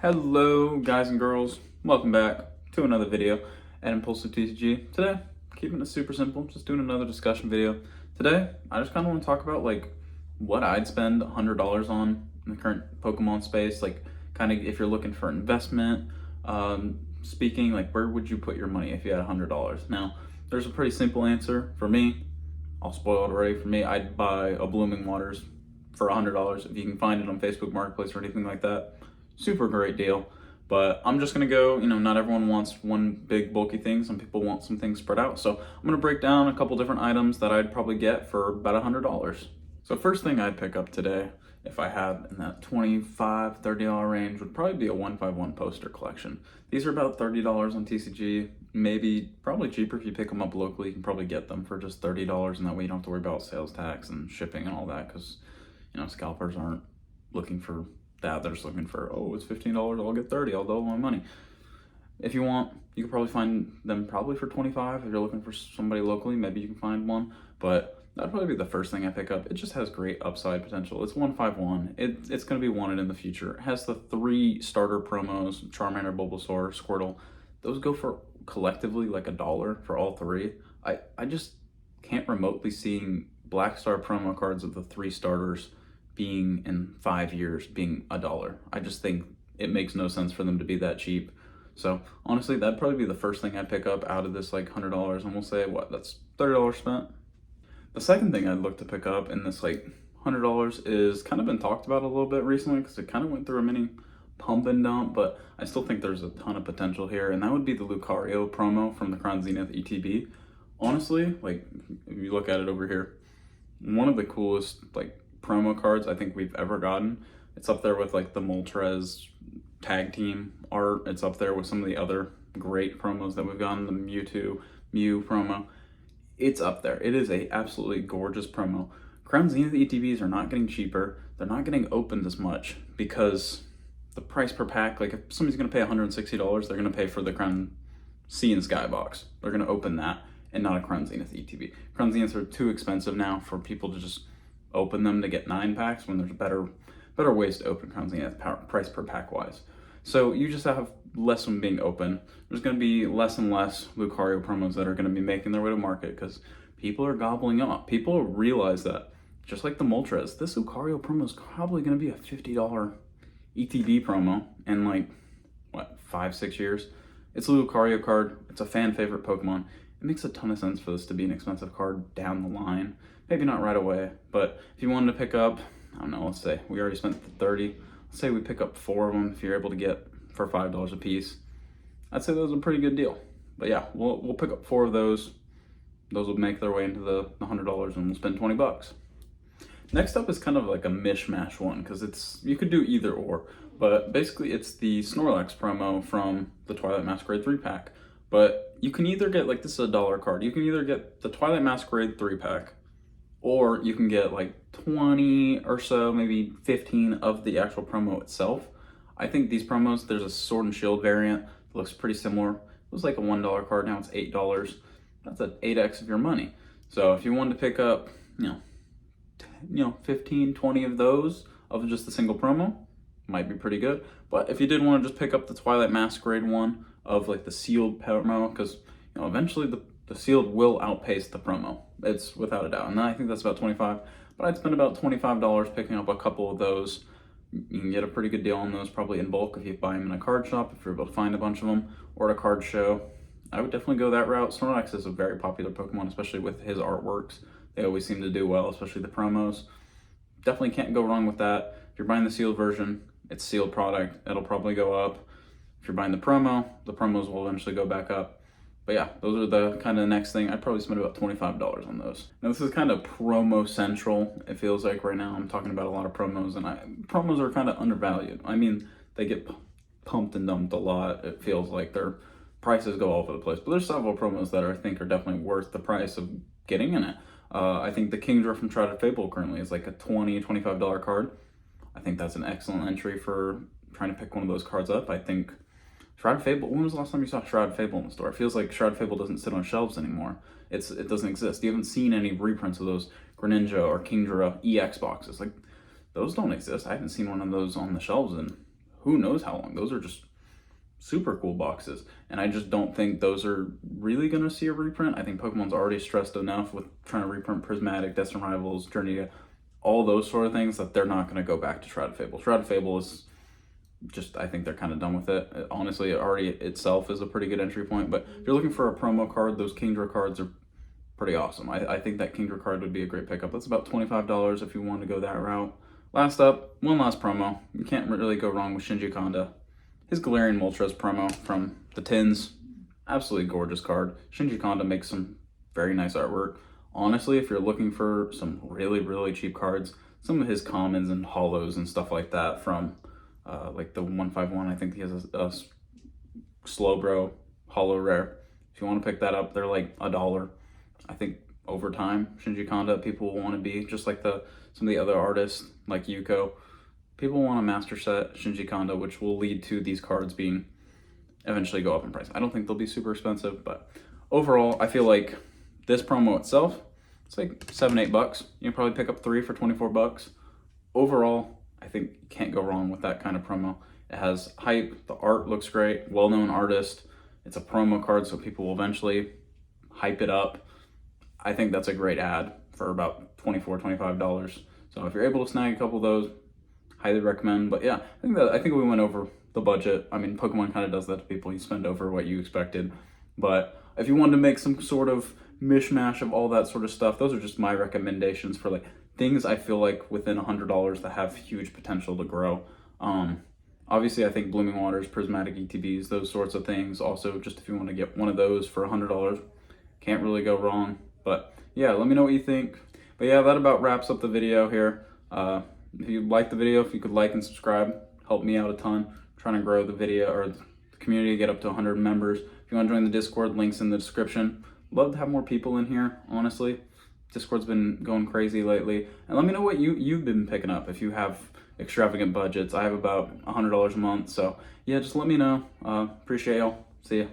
Hello guys and girls, welcome back to another video at Impulsive TCG. Today, keeping it super simple, just doing another discussion video. Today, I just kind of want to talk about what I'd spend $100 on in the current Pokemon space, kind of if you're looking for investment, speaking, where would you put your money if you had $100? Now, there's a pretty simple answer for me. I'll spoil it already. For me, I'd buy a Blooming Waters for $100 if you can find it on Facebook Marketplace or anything like that. Super great deal. But I'm just gonna go, not everyone wants one big bulky thing. Some people want some things spread out. So I'm gonna break down a couple different items that I'd probably get for about $100. So first thing I'd pick up today, if I had in that $25, $30 range, would probably be a 151 poster collection. These are about $30 on TCG, probably cheaper if you pick them up locally. You can probably get them for just $30, and that way you don't have to worry about sales tax and shipping and all that, because scalpers aren't looking for that. They're just looking for, oh, it's $15, I'll get 30, I'll double my money. If you want, you can probably find them probably for 25. If you're looking for somebody locally, maybe you can find one, but that'd probably be the first thing I pick up. It just has great upside potential. It's 151. It's going to be wanted in the future. It has the 3 starter promos, Charmander, Bulbasaur, Squirtle. Those go for collectively like $1 for all 3. I just can't remotely seeing Black Star promo cards of the 3 starters being in 5 years being $1. I just think it makes no sense for them to be that cheap. So honestly, that'd probably be the first thing I'd pick up out of this $100, and we'll say that's $30 spent. The second thing I'd look to pick up in this $100 is kind of been talked about a little bit recently, because it kind of went through a mini pump and dump, but I still think there's a ton of potential here, and that would be the Lucario promo from the Crown Zenith ETB. Honestly, if you look at it over here, one of the coolest promo cards I think we've ever gotten. It's up there with the Moltres tag team art. It's up there with some of the other great promos that we've gotten, the Mew promo. It's up there. It is a absolutely gorgeous promo. Crown Zenith ETBs are not getting cheaper. They're not getting opened as much because the price per pack, if somebody's going to pay $160, they're going to pay for the Crown Sea and Sky box. They're going to open that and not a Crown Zenith ETB. Crown Zeniths are too expensive now for people to just open them to get 9 packs when there's better ways to open Crown Zenith price per pack wise. So you just have less of them being open. There's going to be less and less Lucario promos that are going to be making their way to market because people are gobbling up. People realize that, just like the Moltres, this Lucario promo is probably going to be a $50 ETB promo in 5-6 years. It's a Lucario card. It's a fan favorite Pokemon. It makes a ton of sense for this to be an expensive card down the line. Maybe not right away, but if you wanted to pick up, I don't know, let's say we already spent the 30. Let's say we pick up 4 of them if you're able to get for $5 a piece. I'd say those are a pretty good deal. But yeah, we'll pick up 4 of those. Those will make their way into the $100 and we'll spend 20 bucks. Next up is kind of like a mishmash one because you could do either or, but basically it's the Snorlax promo from the Twilight Masquerade 3 pack. But you can either get, this is a $1 card, you can either get the Twilight Masquerade 3 pack, or you can get 20 or so, maybe 15 of the actual promo itself. I think these promos, there's a Sword and Shield variant that looks pretty similar. It was a $1 card, now it's $8. That's an 8x of your money. So if you wanted to pick up, 15, 20 of those of just the single promo, might be pretty good. But if you did want to just pick up the Twilight Masquerade one of the sealed promo, because eventually the sealed will outpace the promo. It's without a doubt. And I think that's about 25. But I'd spend about $25 picking up a couple of those. You can get a pretty good deal on those, probably in bulk if you buy them in a card shop, if you're able to find a bunch of them, or at a card show. I would definitely go that route. Snorlax is a very popular Pokemon, especially with his artworks. They always seem to do well, especially the promos. Definitely can't go wrong with that. If you're buying the sealed version, it's sealed product. It'll probably go up. If you're buying the promos will eventually go back up. But yeah, those are the kind of next thing. I'd probably spend about $25 on those. Now this is kind of promo central. It feels like right now I'm talking about a lot of promos, and promos are kind of undervalued. I mean, they get pumped and dumped a lot. It feels like their prices go all over the place. But there's several promos that I think are definitely worth the price of getting in it. I think the Kingdra from Shrouded Fable currently is a $20, $25 card. I think that's an excellent entry for trying to pick one of those cards up. I think Shrouded Fable, when was the last time you saw Shrouded Fable in the store? It feels like Shrouded Fable doesn't sit on shelves anymore. It doesn't exist. You haven't seen any reprints of those Greninja or Kingdra EX boxes. Those don't exist. I haven't seen one of those on the shelves in who knows how long. Those are just super cool boxes, and I just don't think those are really gonna see a reprint. I think Pokemon's already stressed enough with trying to reprint Prismatic, Destined Rivals, Journey, all those sort of things, that they're not gonna go back to Shrouded Fable. Shrouded Fable is just, I think they're kind of done with it. Honestly, it already itself is a pretty good entry point, but if you're looking for a promo card, those Kingdra cards are pretty awesome. I think that Kingdra card would be a great pickup. That's about $25 if you want to go that route. Last up, one last promo. You can't really go wrong with Shinji Kanda. His Galarian Moltres promo from the tins, absolutely gorgeous card. Shinji Kanda makes some very nice artwork. Honestly, if you're looking for some really, really cheap cards, some of his commons and holos and stuff like that from like the 151, I think he has a Slowbro holo rare. If you want to pick that up, they're like $1. I think over time, Shinji Kanda, people will want to be just like some of the other artists like Yuko. People want a master set Shinji Kanda, which will lead to these cards being eventually go up in price. I don't think they'll be super expensive, but overall, I feel like this promo itself, it's like $7-8. You can probably pick up 3 for $24. Overall, I think you can't go wrong with that kind of promo. It has hype, the art looks great, well-known artist. It's a promo card, so people will eventually hype it up. I think that's a great ad for about $24, $25. So if you're able to snag a couple of those, highly recommend. But yeah, I think we went over the budget. I mean, Pokemon kind of does that to people. You spend over what you expected. But if you wanted to make some sort of mishmash of all that sort of stuff, those are just my recommendations for like things I feel like within $100 that have huge potential to grow. Obviously, I think Blooming Waters, Prismatic ETBs, those sorts of things. Also, just if you want to get one of those for $100, can't really go wrong. But yeah, let me know what you think. But yeah, that about wraps up the video here. If you liked the video, if you could like and subscribe, help me out a ton. I'm trying to grow the video or the community, get up to 100 members. If you want to join the Discord, links in the description. Love to have more people in here, honestly. Discord's been going crazy lately. And let me know what you've been picking up if you have extravagant budgets. I have about $100 a month. So yeah, just let me know. Appreciate y'all. See ya.